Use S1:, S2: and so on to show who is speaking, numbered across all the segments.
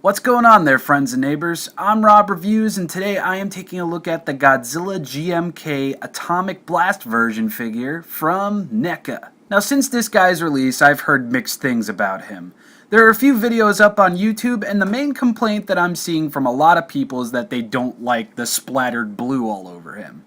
S1: What's going on there, friends and neighbors? I'm Rob Reviews, and today I am taking a look at the Godzilla GMK Atomic Blast version figure from NECA. Now, since this guy's release, I've heard mixed things about him. There are a few videos up on YouTube, and the main complaint that I'm seeing from a lot of people is that they don't like the splattered blue all over him.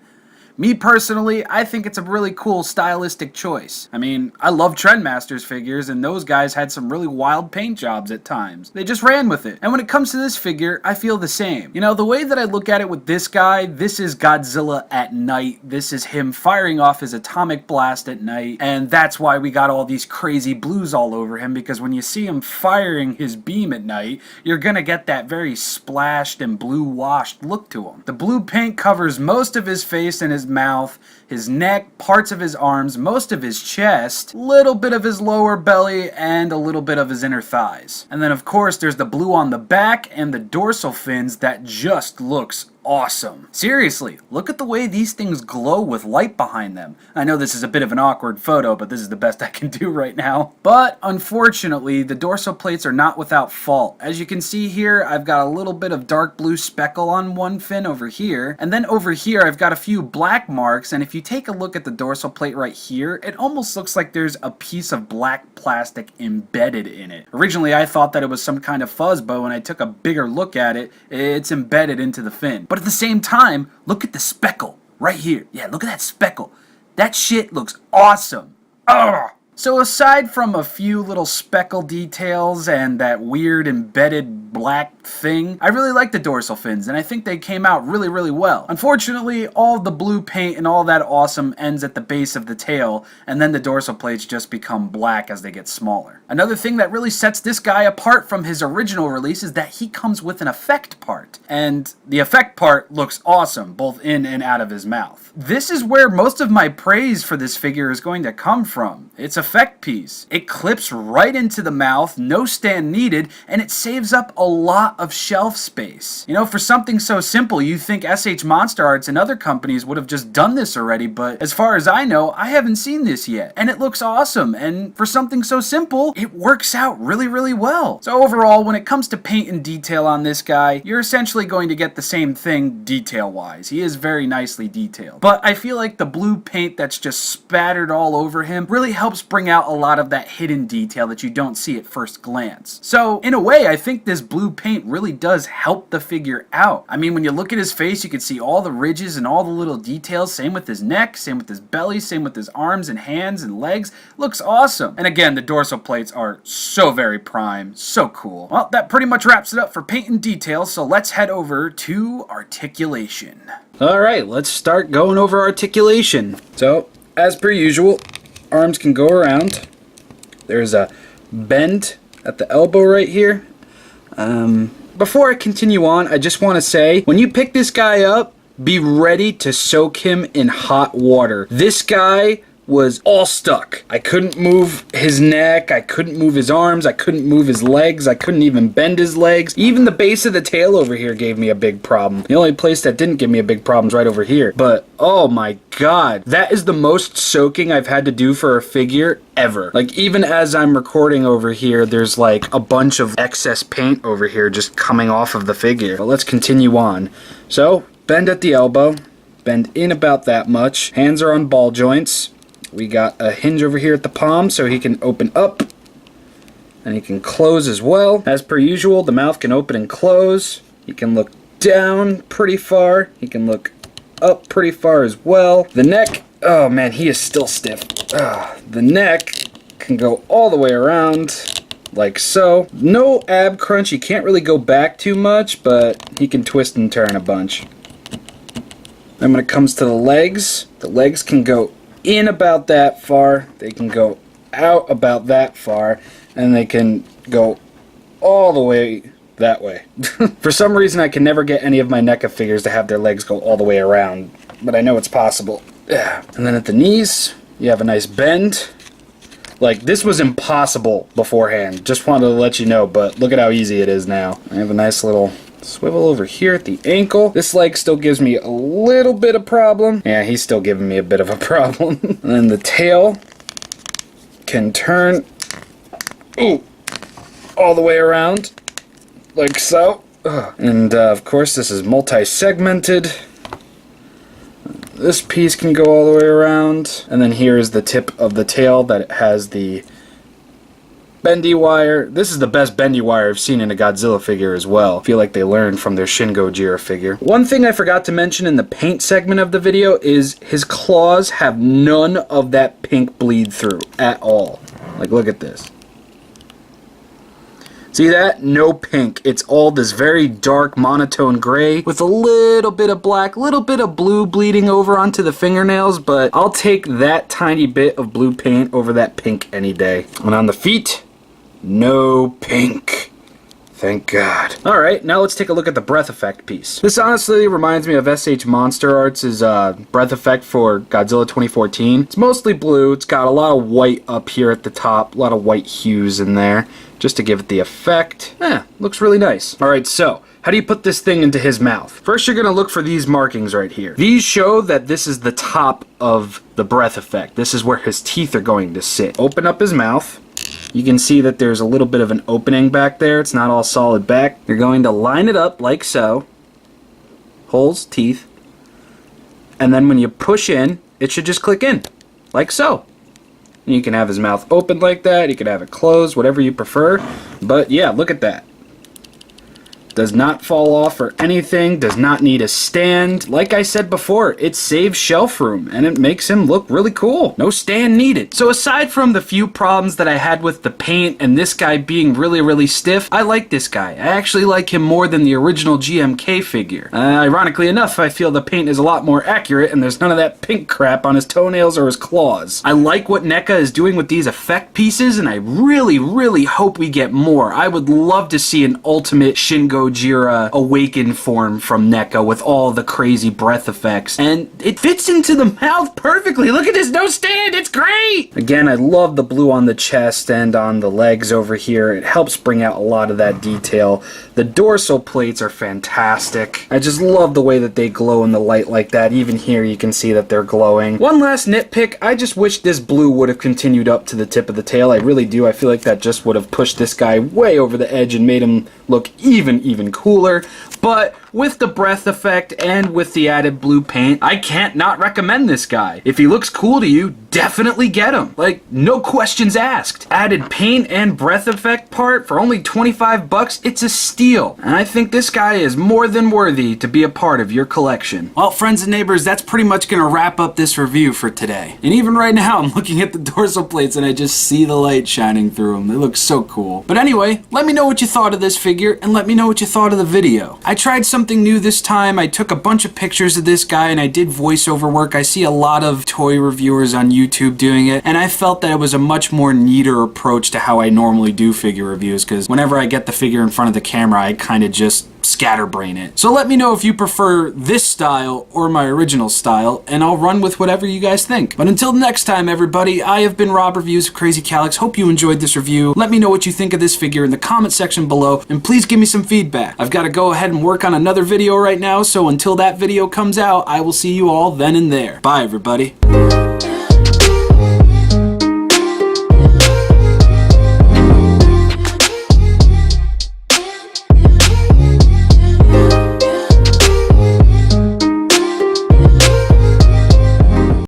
S1: Me personally, I think it's a really cool stylistic choice. I mean, I love Trendmasters figures, and those guys had some really wild paint jobs at times. They just ran with it. And when it comes to this figure, I feel the same. You know, the way that I look at it with this guy, this is Godzilla at night. This is him firing off his atomic blast at night, and that's why we got all these crazy blues all over him, because when you see him firing his beam at night, you're gonna get that very splashed and blue washed look to him. The blue paint covers most of his face and his mouth, his neck, parts of his arms, most of his chest, little bit of his lower belly, and a little bit of his inner thighs. And then of course there's the blue on the back and the dorsal fins that just looks awesome. Seriously, look at the way these things glow with light behind them. I know this is a bit of an awkward photo, but this is the best I can do right now. But unfortunately, the dorsal plates are not without fault. As you can see here, I've got a little bit of dark blue speckle on one fin over here, and then over here I've got a few black marks, and if you take a look at the dorsal plate right here, it almost looks like there's a piece of black plastic embedded in it. Originally I thought that it was some kind of fuzz, but when I took a bigger look at it, it's embedded into the fin. But at the same time, look at the speckle right here. Yeah, look at that speckle. That shit looks awesome. Ugh. So aside from a few little speckle details and that weird embedded black thing, I really like the dorsal fins, and I think they came out really, really well. Unfortunately, all the blue paint and all that awesome ends at the base of the tail, and then the dorsal plates just become black as they get smaller. Another thing that really sets this guy apart from his original release is that he comes with an effect part, and the effect part looks awesome, both in and out of his mouth. This is where most of my praise for this figure is going to come from. Its effect piece. It clips right into the mouth, no stand needed, and it saves up a lot of shelf space. You know, for something so simple, you think SH Monster Arts and other companies would have just done this already, but as far as I know, I haven't seen this yet. And it looks awesome, and for something so simple, it works out really, really well. So overall, when it comes to paint and detail on this guy, you're essentially going to get the same thing detail-wise. He is very nicely detailed. But I feel like the blue paint that's just spattered all over him really helps bring out a lot of that hidden detail that you don't see at first glance. So in a way, I think this blue paint really does help the figure out. I mean, when you look at his face, you can see all the ridges and all the little details. Same with his neck, same with his belly, same with his arms and hands and legs. Looks awesome. And again, the dorsal plates are so very prime, so cool. Well, that pretty much wraps it up for paint and detail, so let's head over to articulation. Alright, let's start going over articulation. So, as per usual, arms can go around. There's a bend at the elbow right here. Before I continue on, I just want to say, when you pick this guy up, be ready to soak him in hot water. This guy was all stuck. I couldn't move his neck, I couldn't move his arms, I couldn't move his legs, I couldn't even bend his legs. Even the base of the tail over here gave me a big problem. The only place that didn't give me a big problem is right over here. But oh my god, that is the most soaking I've had to do for a figure ever. Like, even as I'm recording over here, there's like a bunch of excess paint over here just coming off of the figure. But let's continue on. So, bend at the elbow, bend in about that much. Hands are on ball joints. We got a hinge over here at the palm so he can open up and he can close as well. As per usual, the mouth can open and close. He can look down pretty far. He can look up pretty far as well. The neck, oh man, he is still stiff. The neck can go all the way around like so. No ab crunch. He can't really go back too much, but he can twist and turn a bunch. Then when it comes to the legs can go in about that far, they can go out about that far, and they can go all the way that way. For some reason I can never get any of my NECA figures to have their legs go all the way around, but I know it's possible. Yeah. And then at the knees, you have a nice bend. Like, this was impossible beforehand, just wanted to let you know, but look at how easy it is now. I have a nice little swivel over here at the ankle. This leg still gives me a little bit of problem. Yeah, he's still giving me a bit of a problem. And then the tail can turn all the way around like so. And of course this is multi-segmented. This piece can go all the way around, and then here is the tip of the tail that it has the bendy wire. This is the best bendy wire I've seen in a Godzilla figure as well. I feel like they learned from their Shin Gojira figure. One thing I forgot to mention in the paint segment of the video is his claws have none of that pink bleed through at all. Like, look at this. See that? No pink. It's all this very dark monotone gray with a little bit of black, little bit of blue bleeding over onto the fingernails, but I'll take that tiny bit of blue paint over that pink any day. And on the feet, no pink. Thank God. Alright, now let's take a look at the breath effect piece. This honestly reminds me of SH Monster Arts' breath effect for Godzilla 2014. It's mostly blue. It's got a lot of white up here at the top, a lot of white hues in there, just to give it the effect. Looks really nice. Alright, so how do you put this thing into his mouth? First, you're going to look for these markings right here. These show that this is the top of the breath effect. This is where his teeth are going to sit. Open up his mouth. You can see that there's a little bit of an opening back there. It's not all solid back. You're going to line it up like so. Holes, teeth. And then when you push in, it should just click in. Like so. And you can have his mouth open like that. You can have it closed, whatever you prefer. But yeah, look at that. Does not fall off or anything, does not need a stand. Like I said before, it saves shelf room and it makes him look really cool. No stand needed. So aside from the few problems that I had with the paint and this guy being really stiff, I like this guy. I actually like him more than the original GMK figure. Ironically enough, I feel the paint is a lot more accurate and there's none of that pink crap on his toenails or his claws. I like what NECA is doing with these effect pieces and I really hope we get more. I would love to see an ultimate Shin Gojira awakened form from NECA with all the crazy breath effects, and it fits into the mouth perfectly. Look at this, no stand, it's great! Again, I love the blue on the chest and on the legs over here. It helps bring out a lot of that detail. The dorsal plates are fantastic. I just love the way that they glow in the light like that. Even here you can see that they're glowing. One last nitpick, I just wish this blue would have continued up to the tip of the tail. I really do. I feel like that just would have pushed this guy way over the edge and made him look even cooler. But with the breath effect and with the added blue paint, I can't not recommend this guy. If he looks cool to you, definitely get him. Like, no questions asked. Added paint and breath effect part for only 25 bucks, it's a steal. And I think this guy is more than worthy to be a part of your collection. Well, friends and neighbors, that's pretty much gonna wrap up this review for today. And even right now, I'm looking at the dorsal plates and I just see the light shining through them. They look so cool. But anyway, let me know what you thought of this figure and let me know what you thought of the video. I tried something new this time. I took a bunch of pictures of this guy and I did voiceover work. I see a lot of toy reviewers on YouTube doing it, and I felt that it was a much more neater approach to how I normally do figure reviews, because whenever I get the figure in front of the camera, I kind of just scatterbrain it. So let me know if you prefer this style or my original style, and I'll run with whatever you guys think. But until next time, everybody, I have been Rob Reviews of Crazy Calyx. Hope you enjoyed this review. Let me know what you think of this figure in the comment section below, and please give me some feedback. I've got to go ahead and work on another video right now, so until that video comes out, I will see you all then and there. Bye, everybody.